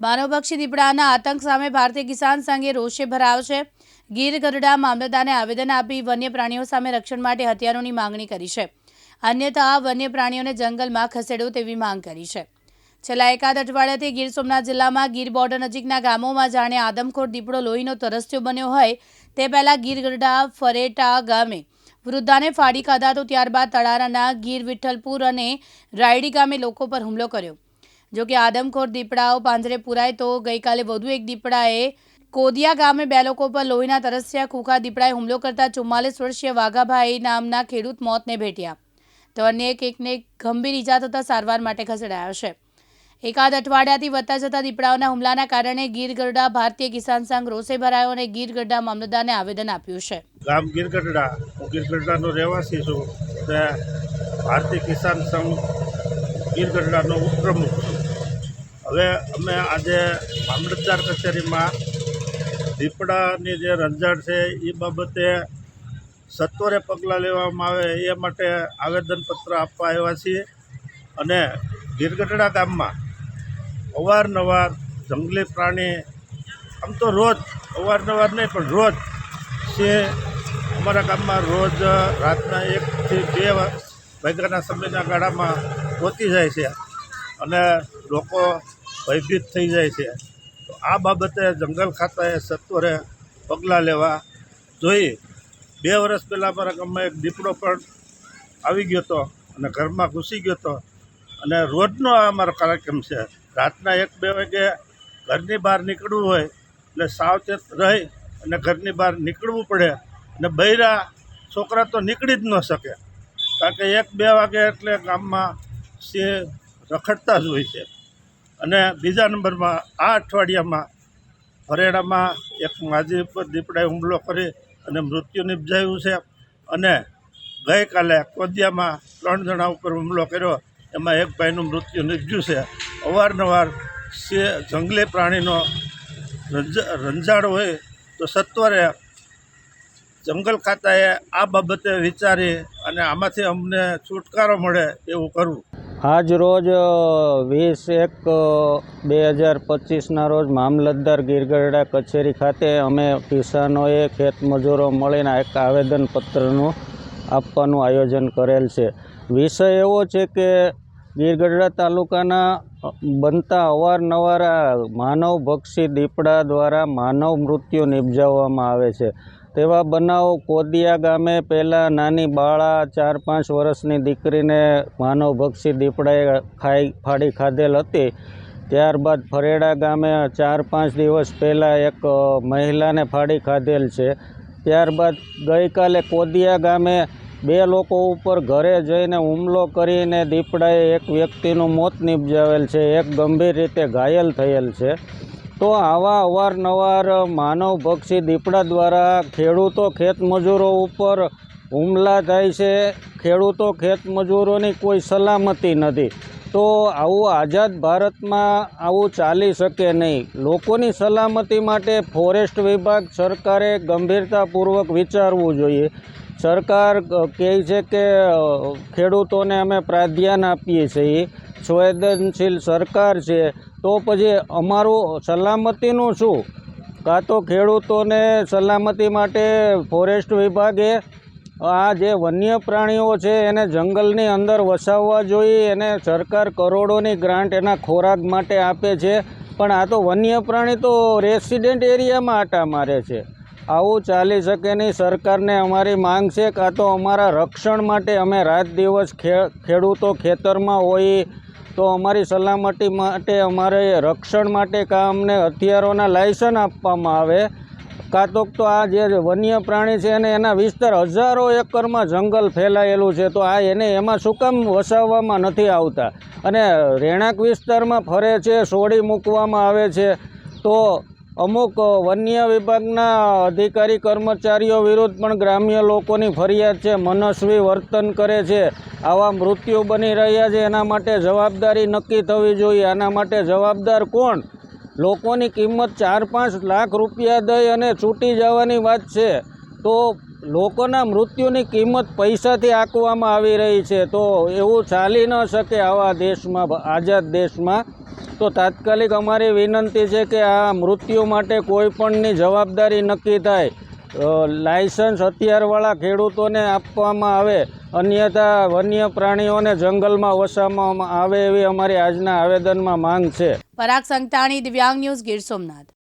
માનવભક્ષી દીપડાના આતંક સામે ભારતીય કિસાન સંઘે રોષે ભરાવ છે। ગીર ગઢડા મામલતદારને આવેદન આપી વન્ય પ્રાણીઓ સામે રક્ષણ માટે હથિયારોની માંગણી કરી છે। અન્યથા વન્ય પ્રાણીઓને જંગલમાં ખસેડો તેવી માંગ કરી છે। છેલ્લા એકાદ અઠવાડિયાથી ગીર સોમનાથ જિલ્લામાં ગીર બોર્ડર નજીકના ગામોમાં જાણે આદમખોર દીપડો લોહીનો તરસ્યો બન્યો હોય તે પહેલા ગીર ગઢડા ફરેટા ગામે વૃદ્ધાને ફાડી ખાધા તો ત્યારબાદ તળારાના ગીર વિઠ્ઠલપુર અને રાયડી ગામે લોકો પર હુમલો કર્યો। જો કે આદમખોર દીપડાઓ પાંજરે પુરાય તો ગઈકાલે વધુ એક દીપડાએ કોદિયા ગામે 2 લોકો પર લોહીના તરસ્યા ખૂંખા દીપડાએ હુમલો કરતા 44 વર્ષીય વાઘાભાઈ નામના ખેડૂત મોતને ભેટ્યા તો અન્ય એકને ગંભીર ઈજા થતાં સારવાર માટે ખસેડાયો છે। એકાદ અઠવાડિયાથી વધતા જતા દીપડાઓના હુમલાના કારણે ગીર ગઢડા ભારતીય કિસાન સંઘ રોષે ભરાયો અને ગીર ગઢડા મામલતદારને આવેદન આપ્યું છે। ગામ ગીર ગઢડાનો રહેવાસી છું તે ભારતીય કિસાન સંઘ ગીર ગઢડાનો ઉપપ્રમુખ છું। હવે અમે આજે મામલતદાર કચેરીમાં દીપડાની જે રંજાડ છે એ બાબતે સત્વરે પગલાં લેવામાં આવે એ માટે આવેદનપત્ર આપવા આવ્યા છીએ અને ગીર ગઢડા ગામમાં અવારનવાર જંગલી પ્રાણી આમ તો રોજ અવારનવાર નહીં પણ રોજ સિંહ અમારા ગામમાં રોજ રાતના 1 થી 2 વાગ્યાના સમયના ગાળામાં પહોંચી જાય છે અને લોકો ભયભીત થઈ જાય છે। તો આ બાબતે જંગલ ખાતાએ સત્વરે પગલાં લેવા જોઈએ। 2 વર્ષ પહેલાં અમારા ગામમાં એક દીપડો પણ આવી ગયો હતો અને ઘરમાં ઘૂસી ગયો હતો અને રોજનો અમારો કાર્યક્રમ છે। રાતના 1-2 વાગે ઘરની બહાર નીકળવું હોય એટલે સાવચેત રહી અને ઘરની બહાર નીકળવું પડે અને બૈરા છોકરા તો નીકળી જ ન શકે કારણ કે 1-2 વાગે એટલે ગામમાં સિંહ રખડતા જ હોય છે। અને બીજા નંબરમાં આ અઠવાડિયામાં ફરેડામાં એક માજી ઉપર દીપડાએ હુમલો કરી અને મૃત્યુ નિપજાવ્યું છે અને ગઈકાલે કોદિયામાં 3 જણા ઉપર હુમલો કર્યો એમાં એક ભાઈનું મૃત્યુ નિપજ્યું છે। અવારનવાર જંગલી પ્રાણીનો રંજાડ હોય તો સત્વરે જંગલ ખાતાએ આ બાબતે વિચારી અને આમાંથી અમને છુટકારો મળે એવું કરવું। આજ રોજ 20/1/2025ના રોજ મામલતદાર ગીર ગઢડા કચેરી ખાતે અમે કિસાનોએ ખેતમજૂરો મળીને એક આવેદનપત્રનું આપવાનું આયોજન કરેલ છે। વિષય એવો છે કે ગીર ગઢડા તાલુકાના બનતા અવારનવાર માનવભક્ષી દીપડા દ્વારા માનવ મૃત્યુ નિપજાવવામાં આવે છે। તેવા બનાવ કોદિયા ગામે પહેલાં નાની બાળા 4-5 વર્ષની દીકરીને માનવભક્ષી દીપડાએ ફાડી ખાધેલ હતી। ત્યારબાદ ફરેડા ગામે 4-5 દિવસ પહેલાં એક મહિલાને ફાડી ખાધેલ છે। ત્યારબાદ ગઈકાલે કોદિયા ગામે 2 લોકો ઉપર ઘરે જઈને હુમલો કરીને દીપડાએ એક વ્યક્તિનું મોત નિપજાવેલ છે, એક ગંભીર રીતે ઘાયલ થયેલ છે। તો આવા અવારનવાર માનવભક્ષી દીપડા દ્વારા ખેડૂતો ખેતમજૂરો ઉપર હુમલા થાય છે। ખેડૂતો ખેતમજૂરોની કોઈ સલામતી નથી। તો આવું આઝાદ ભારતમાં આવું ચાલી શકે નહીં। લોકોની સલામતી માટે ફોરેસ્ટ વિભાગ સરકારે ગંભીરતાપૂર્વક વિચારવું જોઈએ। સરકાર કહે છે કે ખેડૂતોને અમે પ્રાધાન્ય આપીએ છીએ, સંવેદનશીલ સરકાર છે, તો પછી અમારું સલામતીનું શું? કાં તો ખેડૂતોને સલામતી માટે ફોરેસ્ટ વિભાગે આ જે વન્ય પ્રાણીઓ છે એને જંગલની અંદર વસાવવા જોઈએ। એને સરકાર કરોડોની ગ્રાન્ટ એના ખોરાક માટે આપે છે, પણ આ તો વન્ય પ્રાણી તો રેસિડેન્ટ એરિયામાં આટા મારે છે। આવું ચાલી શકે નહીં। સરકારને અમારી માંગ છે કાં તો અમારા રક્ષણ માટે અમે રાત દિવસ ખેડૂતો ખેતરમાં હોઈએ તો અમારી સલામતી માટે અમારે રક્ષણ માટે કાં અમને હથિયારોના લાયસન્સ આપવામાં આવે કાં તો આ જે વન્ય પ્રાણી છે અને એના વિસ્તાર હજારો એકરમાં જંગલ ફેલાયેલું છે તો આ એમાં શું કામ વસાવવામાં નથી આવતા અને રહેણાંક વિસ્તારમાં ફરે છે, છોડી મૂકવામાં આવે છે। તો અમુક વન્ય વિભાગના અધિકારી કર્મચારીઓ વિરુદ્ધ પણ ગ્રામ્ય લોકોની ફરિયાદ છે, મનસ્વી વર્તન કરે છે, આવા મૃત્યુ બની રહ્યા છે। એના માટે જવાબદારી નક્કી થવી જોઈએ। આના માટે જવાબદાર કોણ? લોકોની કિંમત 4-5 લાખ રૂપિયા દઈ અને છૂટી જવાની વાત છે, તો લોકોના મૃત્યુની કિંમત પૈસાથી આંકવામાં આવી રહી છે, તો એવું ચાલી ન શકે આવા દેશમાં, આઝાદ દેશમાં. તો તાત્કાલિક અમારી વિનંતી છે કે આ મૃત્યુ માટે કોઈ પણની જવાબદારી નક્કી થાય, લાયસન્સ હથિયારવાળા ખેડૂતોને આપવામાં આવે, અન્યથા વન્ય પ્રાણીઓને જંગલમાં વસાવવામાં આવે એવી અમારી આજના આવેદનમાં માંગ છે. પરાગ સંતાણી, દિવ્યાંગ ન્યૂઝ, ગીર સોમનાથ.